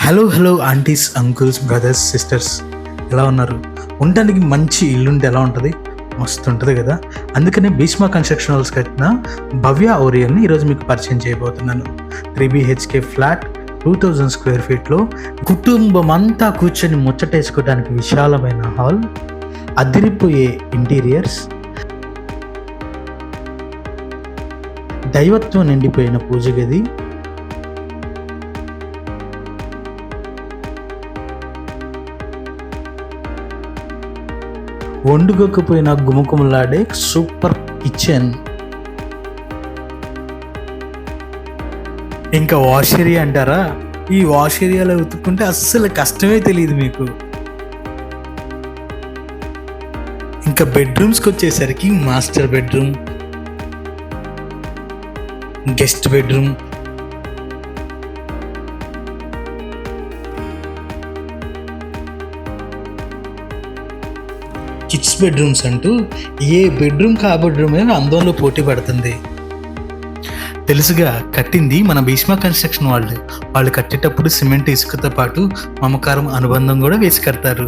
Hello aunties, uncles, brothers, sisters, ఎలా ఉన్నారు? ఉండడానికి మంచి ఇల్లుంటే ఎలా ఉంటుంది? మస్తు ఉంటుంది కదా. అందుకనే భీష్మ కన్స్ట్రక్షన్ వాళ్ళకి కట్టిన భవ్య ఓరియల్ని ఈరోజు మీకు పరిచయం చేయబోతున్నాను. 3 BHK ఫ్లాట్, 2000 స్క్వేర్ ఫీట్లో కుటుంబం అంతా కూర్చొని ముచ్చటేసుకోవడానికి విశాలమైన హాల్, అదిరిపోయే ఇంటీరియర్స్, దైవత్వం నిండిపోయిన పూజ గది, వండుకోకపోయిన గుమకుమలాడే సూపర్ కిచెన్, ఇంకా వాష్ ఏరియా అంటారా? ఈ వాష్ ఏరియాలో ఉతుక్కుంటే అస్సలు కష్టమే తెలియదు మీకు. ఇంకా బెడ్రూమ్స్కి వచ్చేసరికి master bedroom, guest bedroom, kids bedrooms అంటూ ఏ బెడ్రూమ్ కా బెడ్రూమ్ అయినా అందంలో పోటీ పడుతుంది. తెలుసుగా, కట్టింది మన భీష్మ కన్స్ట్రక్షన్ వాళ్ళు కట్టేటప్పుడు సిమెంట్ ఇసుకతో పాటు మమకారం అనుబంధం కూడా వేసి కడతారు.